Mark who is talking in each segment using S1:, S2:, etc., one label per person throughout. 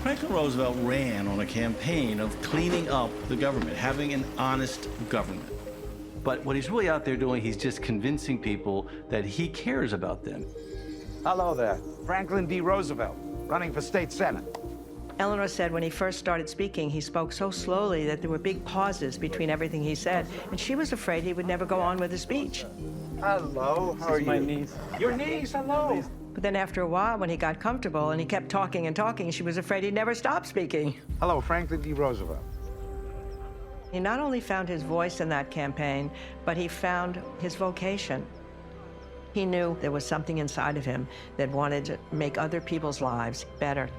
S1: Franklin Roosevelt ran on a campaign of cleaning up the government, having an honest government. But what he's really out there doing, he's just convincing people that he cares about them.
S2: Hello there. Franklin D. Roosevelt, running for state senate.
S3: Eleanor said when he first started speaking, he spoke so slowly that there were big pauses between everything he said, and she was afraid he would never go on with the speech.
S2: Hello, how are you?
S4: My niece.
S2: Your niece, hello.
S3: But then after a while, when he got comfortable and he kept talking and talking, she was afraid he'd never stop speaking.
S2: Hello, Franklin D. Roosevelt.
S3: He not only found his voice in that campaign, but he found his vocation. He knew there was something inside of him that wanted to make other people's lives better.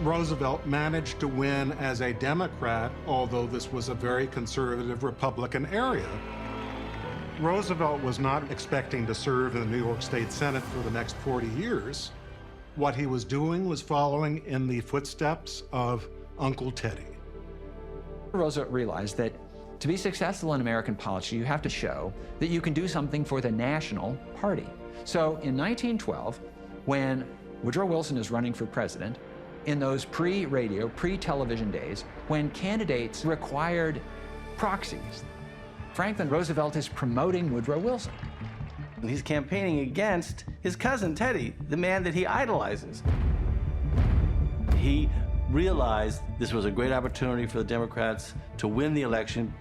S5: Roosevelt managed to win as a Democrat, although this was a very conservative Republican area. Roosevelt was not expecting to serve in the New York State Senate for the next 40 years. What he was doing was following in the footsteps of Uncle Teddy.
S6: Roosevelt realized that to be successful in American politics, you have to show that you can do something for the national party. So in 1912, when Woodrow Wilson is running for president, in those pre-radio, pre-television days, when candidates required proxies, Franklin Roosevelt is promoting Woodrow Wilson.
S1: And he's campaigning against his cousin, Teddy, the man that he idolizes. He realized this was a great opportunity for the Democrats to win the election,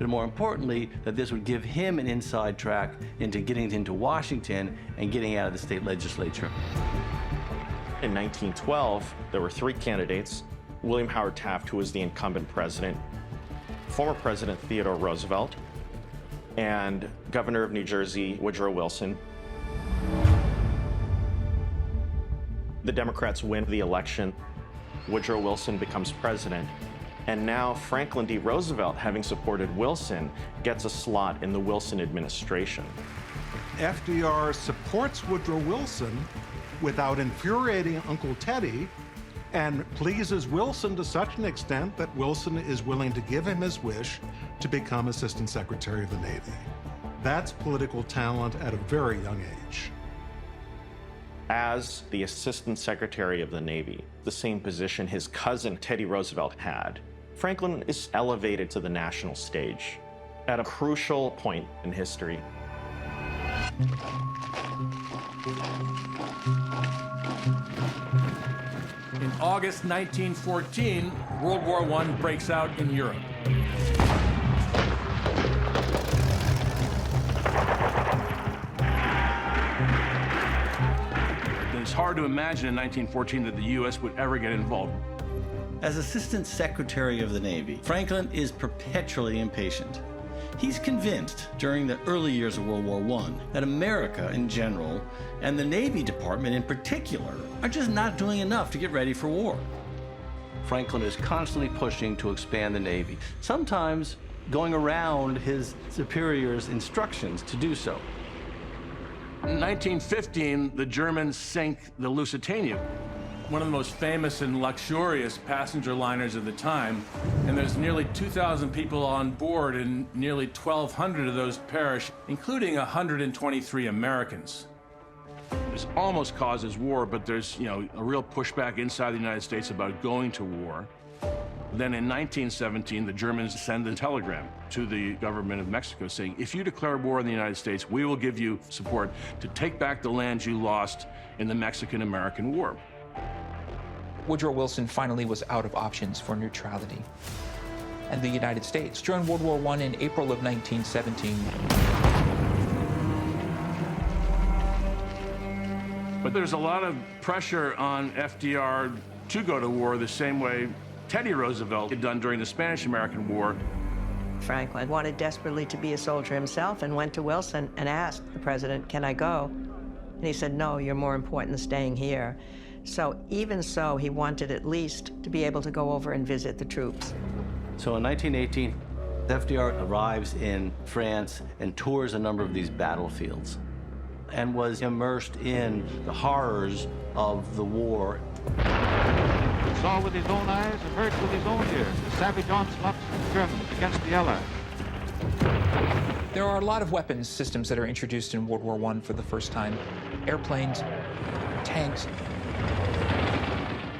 S1: but more importantly, that this would give him an inside track into getting into Washington and getting out of the state legislature.
S7: In 1912, there were three candidates: William Howard Taft, who was the incumbent president, former President Theodore Roosevelt, and Governor of New Jersey, Woodrow Wilson. The Democrats win the election. Woodrow Wilson becomes president. And now Franklin D. Roosevelt, having supported Wilson, gets a slot in the Wilson administration.
S5: FDR supports Woodrow Wilson without infuriating Uncle Teddy, and pleases Wilson to such an extent that Wilson is willing to give him his wish to become Assistant Secretary of the Navy. That's political talent at a very young age.
S7: As the Assistant Secretary of the Navy, the same position his cousin Teddy Roosevelt had, Franklin is elevated to the national stage at a crucial point in history.
S4: In August 1914, World War I breaks out in Europe. It's hard to imagine in 1914 that the U.S. would ever get involved.
S1: As Assistant Secretary of the Navy, Franklin is perpetually impatient. He's convinced during the early years of World War I that America in general, and the Navy Department in particular, are just not doing enough to get ready for war. Franklin is constantly pushing to expand the Navy, sometimes going around his superiors' instructions to do so.
S4: In 1915, the Germans sink the Lusitania, one of the most famous and luxurious passenger liners of the time, and there's nearly 2,000 people on board, and nearly 1,200 of those perish, including 123 Americans. This almost causes war, but there's, a real pushback inside the United States about going to war. Then in 1917, the Germans send a telegram to the government of Mexico saying, if you declare war on the United States, we will give you support to take back the lands you lost in the Mexican-American War.
S8: Woodrow Wilson finally was out of options for neutrality. And the United States joined World War I in April of 1917.
S4: But there's a lot of pressure on FDR to go to war the same way Teddy Roosevelt had done during the Spanish-American War.
S3: Franklin wanted desperately to be a soldier himself and went to Wilson and asked the president, can I go? And he said, no, you're more important than staying here. So even so, he wanted at least to be able to go over and visit the troops.
S1: So in 1918, FDR arrives in France and tours a number of these battlefields and was immersed in the horrors of the war.
S9: Saw with his own eyes and heard with his own ears the savage onslaughts of the Germans against the Allies.
S8: There are a lot of weapons systems that are introduced in World War I for the first time. Airplanes, tanks.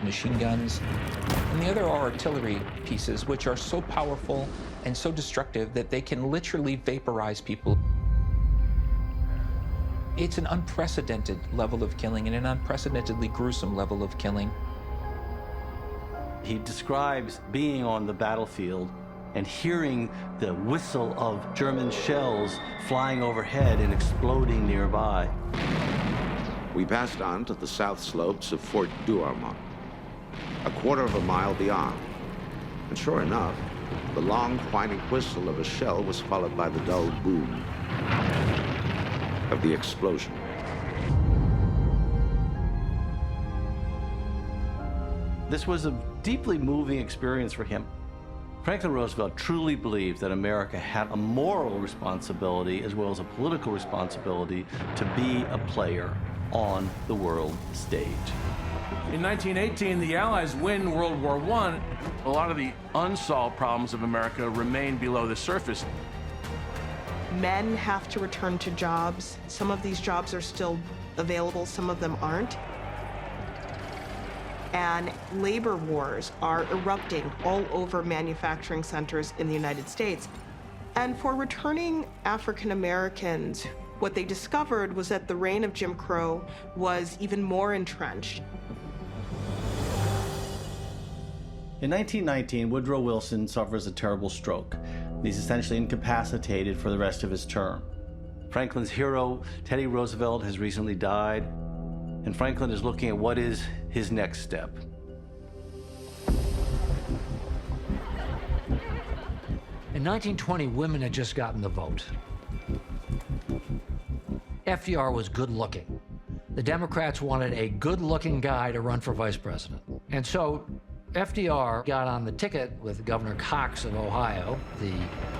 S8: machine guns, and the other are artillery pieces, which are so powerful and so destructive that they can literally vaporize people. It's an unprecedented level of killing and an unprecedentedly gruesome level of killing.
S1: He describes being on the battlefield and hearing the whistle of German shells flying overhead and exploding nearby.
S10: We passed on to the south slopes of Fort Douaumont, a quarter of a mile beyond. And sure enough, the long, whining whistle of a shell was followed by the dull boom of the explosion.
S1: This was a deeply moving experience for him. Franklin Roosevelt truly believed that America had a moral responsibility as well as a political responsibility to be a player on the world stage.
S4: In 1918, the Allies win World War I. A lot of the unsolved problems of America remain below the surface.
S11: Men have to return to jobs. Some of these jobs are still available, some of them aren't. And labor wars are erupting all over manufacturing centers in the United States. And for returning African Americans, what they discovered was that the reign of Jim Crow was even more entrenched.
S1: In 1919, Woodrow Wilson suffers a terrible stroke. He's essentially incapacitated for the rest of his term. Franklin's hero, Teddy Roosevelt, has recently died, and Franklin is looking at what is his next step.
S12: In 1920, women had just gotten the vote. FDR was good looking. The Democrats wanted a good looking guy to run for vice president. And so FDR got on the ticket with Governor Cox of Ohio, the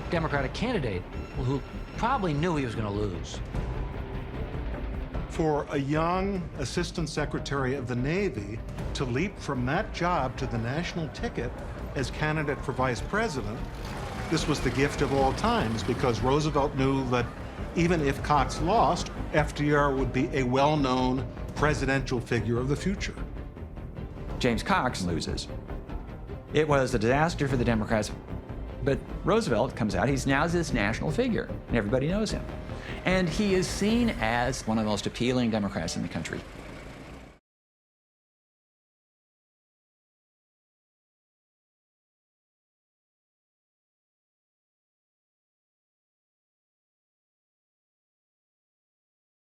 S12: Democratic candidate, who probably knew he was going to lose.
S5: For a young Assistant Secretary of the Navy to leap from that job to the national ticket as candidate for vice president, this was the gift of all times, because Roosevelt knew that even if Cox lost, FDR would be a well-known presidential figure of the future.
S6: James Cox loses. It was a disaster for the Democrats, but Roosevelt comes out. He's now this national figure, and everybody knows him. And he is seen as one of the most appealing Democrats in the country.